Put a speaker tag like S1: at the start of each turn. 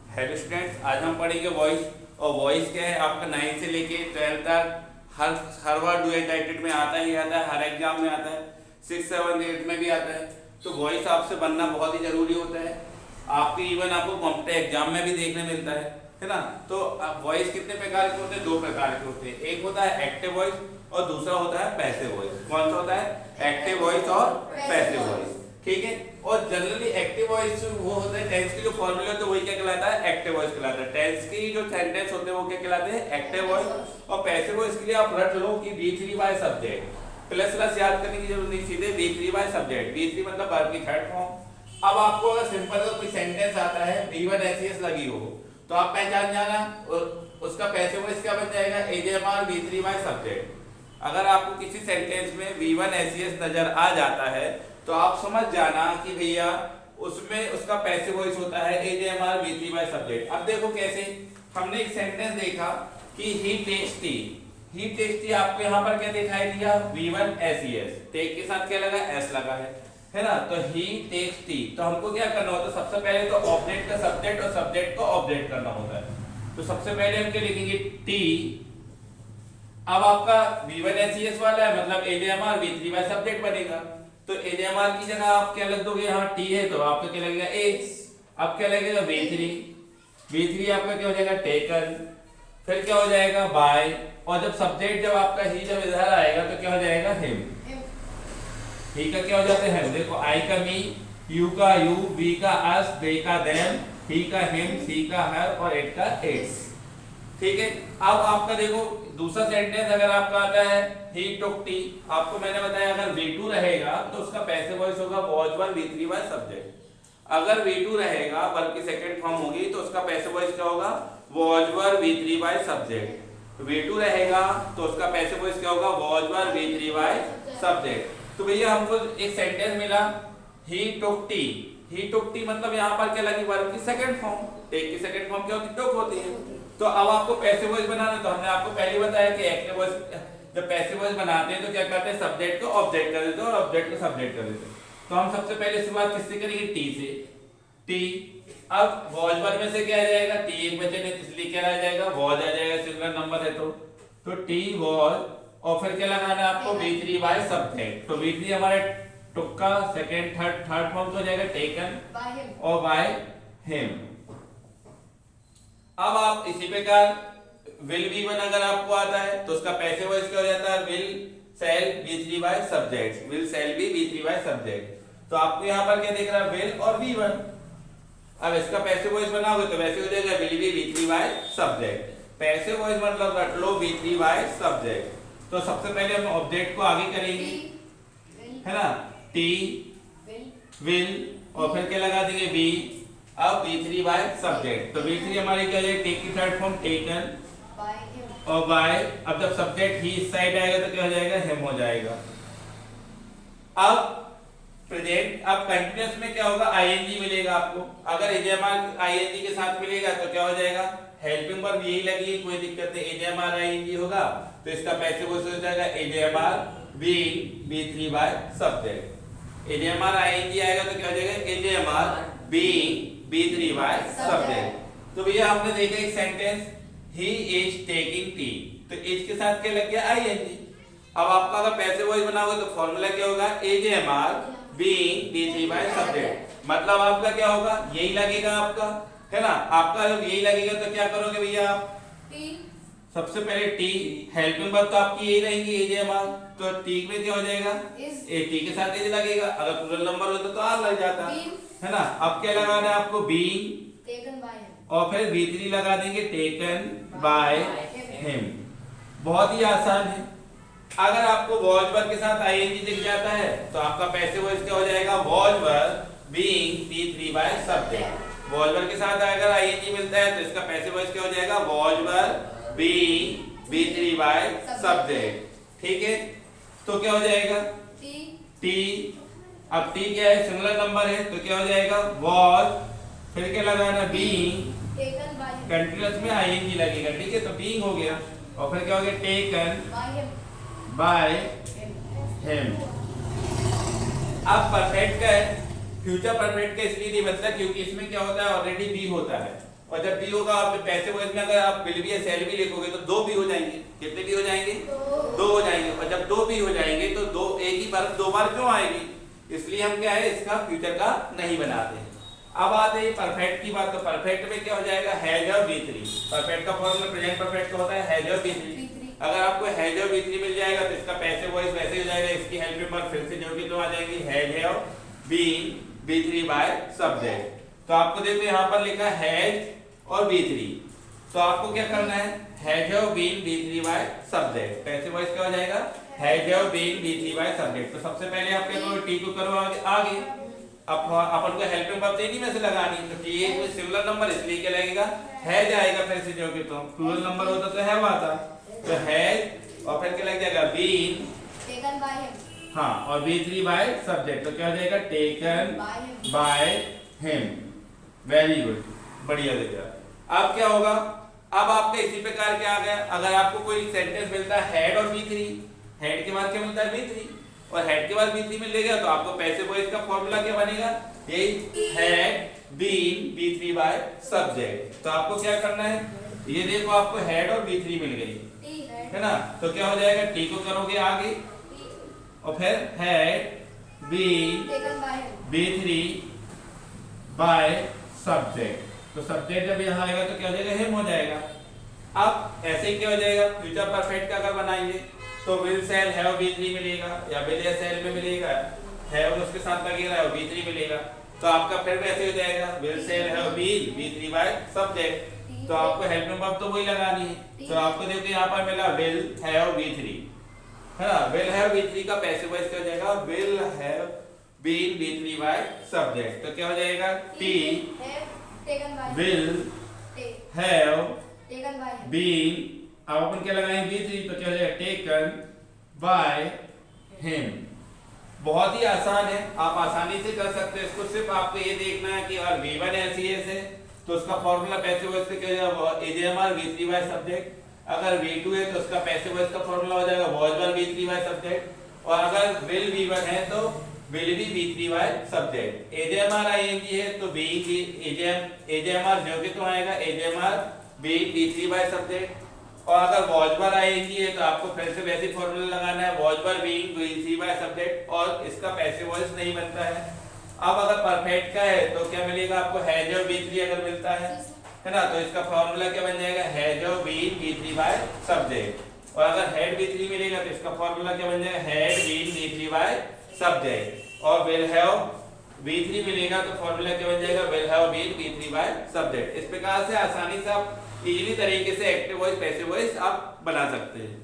S1: Hello students, आज हम पढ़ेंगे वॉइस। और वॉइस क्या है, आपका 9 से लेके 12 तक हर बार डू एंड में आता ही आता है, हर एग्जाम में आता है, 6, 7, 8 में भी आता है। तो वॉइस आपसे बनना बहुत ही जरूरी होता है। आपके इवन आपको कॉम्पिटिटिव एग्जाम में भी देखने मिलता है ना। तो वॉइस कितने प्रकार के होते हैं? 2 प्रकार के होते हैं। एक होता है एक्टिव वॉइस और दूसरा होता है पैसिव वॉइस। कौन सा होता है? एक्टिव वॉइस और पैसिव वॉइस। ठीक है। और जनरली एक्टिव वॉइस वो होता है, टेंस के जो फॉर्मूले होते हैं वही क्या कहलाता है? एक्टिव वॉइस कहलाता है। टेंस के जो सेंटेंस होते हैं वो क्या कहलाते हैं? Active voice. और पैसिव वॉइस के लिए आप रट लो कि V3 बाय सब्जेक्ट, प्लस याद करने की जरूरत नहीं, सीधे V3 बाय सब्जेक्ट। V3 मतलब वर्ब की थर्ड फॉर्म। अब आपको अगर सिंपल का कोई सेंटेंस आता है, V1 SES लगी हो, तो आप पहचान जाना उसका पैसिव वॉइस क्या बन जाएगा? AJMR V3 by subject. अगर आपको किसी सेंटेंस में V1 SES नजर आ जाता है तो आप समझ जाना कि भैया उसमें उसका पैसिव वॉइस होता है AJMR V3 बाय सब्जेक्ट। अब देखो कैसे, हमने एक सेंटेंस देखा कि ही टेक्स टी। ही टेक्स टी आपको यहाँ पर क्या दिखाई दिया? V1 SES। टेक के साथ क्या लगा? S लगा है ना। तो ही टेक्स टी, तो हमको क्या करना होता है? सबसे पहले तो ऑब्जेक्ट का सब्जेक्ट और सब्जेक्ट को ऑब्जेक्ट करना होता है। तो सबसे पहले हम क्या लिखेंगे? टी। अब आपका V1 SES वाला है, मतलब AJMR V3 बाय सब्जेक्ट बनेगा। तो AJMR की जगह आप क्या लग दोगे? यहाँ T है तो आपका क्या लगेगा? A। अब क्या लगेगा? V3। V3 आपका क्या हो जाएगा? टेकन। फिर क्या हो जाएगा? बाय। और जब सब्जेक्ट जब आपका ही जब इधर आएगा तो क्या हो जाएगा? हिम। ही का क्या हो जाता है? देखो, आई का मी, यू का यू, वी का अस, दे का देम, ही का हिम, सी का हर और इट का इट्स। ठीक है। अब आपका देखो दूसरा सेंटेंस अगर आपका आता है ही टुक टी, आपको मैंने बताया अगर V2 रहेगा तो उसका पैसिव वॉइस होगा was one V3 by subject. अगर V2 रहेगा, वर्ब की सेकंड फॉर्म होगी, तो उसका पैसिव वॉइस क्या होगा? Was one V3 by subject. V2 रहेगा तो उसका पैसिव वॉइस क्या होगा? Was one V3 by subject. तो भैया हमको एक सेंटेंस मिला ही टुक टी। ही टुक टी मतलब यहाँ पर क्या लगी? वर्ब की सेकंड फॉर्म। टेक की सेकंड फॉर्म क्या होती है? टुक होती है। तो अब आपको पैसिव वॉइस बनाना, तो हमने आपको पहले बताया कि एक्टिव वॉइस जब पैसिव वॉइस बनाते हैं तो क्या करते हैं? सब्जेक्ट को ऑब्जेक्ट कर देते हैं और ऑब्जेक्ट को सब्जेक्ट कर देते हैं। तो हम सबसे पहले शुरुआत किससे करेंगे? टी से। टी। अब वॉज वर्ब में से क्या आ जाएगा? टी एक बचे नहीं, इसलिए क्या आ जाएगा? वॉज आ जाएगा, सिंगुलर नंबर है तो टी वॉज। और फिर क्या लगाना है आपको? V3 by subject. तो V3 हमारे टुक्का सेकंड थर्ड फॉर्म हो जाएगा टेकन और बाय हिम। अब आप इसी प्रकार विल V1 अगर आपको आता है तो उसका पैसिव वॉइस क्या हो जाता है? Will shall V3 by subject. Will shall भी V3 बाय सब्जेक्ट। तो आपको यहाँ पर क्या दिख रहा है? विल और V1। अब इसका पैसिव वॉइस बनाओगे तो वैसे हो जाएगा विल भी V3 by subject. Passive voice मतलब रट लो V3 बाय सब्जेक्ट। तो सबसे पहले हम ऑब्जेक्ट को आगे करेंगे, है ना। टी विल और फिर क्या लगा देंगे? बी। अब V3 बाय सब्जेक्ट। तो V3 हमारी क्या है? टेक की थर्ड फॉर्म टेकन और बाय। अब जब सब्जेक्ट ही इस साइड आएगा तो क्या हो जाएगा? हिम हो जाएगा। अब प्रेजेंट, अब कंटीन्यूअस में क्या होगा? ING मिलेगा आपको। अगर AJMR ING के साथ मिलेगा तो क्या हो जाएगा? हेल्पिंग वर्ब यही लगी, कोई दिक्कत नहीं, AJMR ING होगा तो इसका पैसिव वॉइस हो जाएगा AJMR V3 by subject. AJMR ING आएगा तो क्या हो जाएगा? AJMR V3 by subject. तो भैया हमने देखा एक sentence he is taking tea, तो इज के साथ क्या लग गया? ING। अब आपका अगर पैसिव वॉइस बनाओगे तो फॉर्मूला क्या होगा? AJMR V3 by subject. मतलब आपका क्या होगा? यही लगेगा आपका, है ना। आपका जब यही लगेगा तो क्या करोगे भैया आप? सबसे पहले टी, हेल्पिंग वर्ब तो आपकी यही रहेंगी AJMR, तो टी में क्या हो जाएगा? टी के साथ इज लगेगा। अगर प्लूरल नंबर होता तो आर लग जाता, है ना। अब क्या लगाना है आपको? बीइंग टेकन बाय हिम और फिर V3 लगा देंगे टेकन बाय हिम। बहुत ही आसान है। अगर आपको वॉज वर्ब के साथ ING दिख जाता है तो आपका पैसिव वॉइस क्या हो जाएगा? Was verb being V3 by subject. Was verb के साथ अगर ING मिलता है तो इसका पैसिव वॉइस क्या हो जाएगा? Was verb being V3 by subject. ठीक है। तो क्या हो जाएगा? टी। अब टी क्या है? सिंगुलर नंबर है तो क्या हो जाएगा? वॉज, फिर क्या लगाना? बीइंग, कंटीन्यूअस में ING लगेगा। ठीक है, तो बीइंग हो गया और फिर क्या हो गया? Taken by him. अब परफेक्ट का है, फ्यूचर परफेक्ट का इसलिए नहीं बनता क्योंकि इसमें क्या होता है? ऑलरेडी बी होता है। और जब बी होगा आप पैसे वॉइस में अगर आप विल बी या शैल बी लिखोगे तो 2 बी हो जाएंगे। कितने बी हो जाएंगे? 2 हो जाएंगे। और जब 2 बी हो जाएंगे तो दो एक ही बार 2 बार क्यों आएगी, इसलिए हम क्या है इसका फ्यूचर का नहीं बनाते हैं। अब आते हैं परफेक्ट की बात। तो परफेक्ट में क्या हो जाएगा? हैज और बी थ्री। परफेक्ट का फॉर्मूला प्रेजेंट परफेक्ट का होता है हैज और बी थ्री। अगर आपको हैज और बी थ्री मिल जाएगा तो इसका पैसिव वॉइस वैसे ही हो जाएगा। इसकी हेल्प में फिर से जो कि तो आ जाएगी हैज और been V three by subject. तो आपको देखो यहाँ पर लिखा है हैज और बी थ्री, तो आपको क्या करना है? हैज और been V three by subject. Passive voice क्या हो जाएगा? हैज और been V three by subject. तो सबसे पहले आप क्या करो? टी को करो आगे। अब अपन को हेल्पिंग वर्ब नहीं में से लगानी, तो टी कोई सिंगुलर नंबर इसलिए क्या लगेगा? हैज आएगा। फिर से जो कि तो प्लूरल नंबर होता तो हैव आता, तो हैज और फिर क्या लग जाएगा? Been
S2: taken by him.
S1: हाँ, और बी थ्री बाय सब्जेक्ट, तो क्या हो जाएगा? Taken by him. Very good, बढ़िया देखा। अब क्या होगा? अब आपका इसी प्रकार क्या आ गया? अगर आपको कोई सेंटेंस मिलता है हैड और बी थ्री, हैड के बाद क्या मिलता है? बी थ्री, और हेड के बाद बी थ्री मिलेगा तो आपको पैसिव वॉइस का फॉर्मूला क्या बनेगा? यही had been V three by subject. तो आपको क्या करना है? ये देखो आपको हैड और बी थ्री मिल गई है ना, तो क्या हो जाएगा? टी को करोगे आगे और फिर had been V three by subject. तो सब्जेक्ट जब यहाँ आएगा तो क्या हो जाएगा? हिम हो जाएगा। अब ऐसे ही क्या हो जाएगा? फ्यूचर परफेक्ट का अगर बनाएंगे तो will shall have V three मिलेगा, या विल या शैल में मिलेगा, हैव उसके साथ लगेगा और बी थ्री मिलेगा। तो आपका फिर वैसे हो जाएगा will shall have been V three by subject. तो आपको हेल्पिंग वर्ब तो वही लगानी है। तो आपको देखो यहाँ पर मिला विल हैव बी थ्री है ना। विल हैव बी थ्री का पैसिव वॉइस क्या हो जाएगा? Will have been V three by subject. तो क्या हो जाएगा? टी विल हैव बीन, अब अपन क्या लगाएंगे? बी थ्री, तो क्या हो जाएगा? Taken by him. बहुत ही आसान है, आप आसानी से कर सकते हैं इसको। सिर्फ आपको ये देखना है कि अगर V1 SES है तो उसका फॉर्मूला पैसिव वॉइस से क्या हो जाएगा? AJMR V3 by subject. अगर V2 है तो उसका पैसिव वॉइस का फॉर्मूला हो जाएगा was1 V3 बाय सब्जेक्ट। और अगर will V1 है तो will be V3 by subject. AJMR ING है तो AJMR जो कि तो आएगा AJMR V3 बाय सब्जेक्ट। और अगर वॉजबर आएगी है तो आपको फिर से वैसे फॉर्मूला लगाना है वॉजबर बीइंग बी बाय सब्जेक्ट, और इसका पैसिव वॉइस नहीं बनता है। अब अगर परफेक्ट का है तो क्या मिलेगा आपको? हैज और बी थ्री अगर मिलता है ना, तो इसका फॉर्मूला क्या बन जाएगा? हैज और been V three by subject. और अगर हैड बी थ्री मिलेगा तो इसका फॉर्मूला क्या बन जाएगा? Had been V three by subject. और विल हैव बी थ्री मिलेगा तो फॉर्मूला क्या बन जाएगा? Will have been V three by subject. इस प्रकार से आसानी से आप इजीली तरीके से एक्टिव वॉइस पैसिव वॉइस आप बना सकते हैं।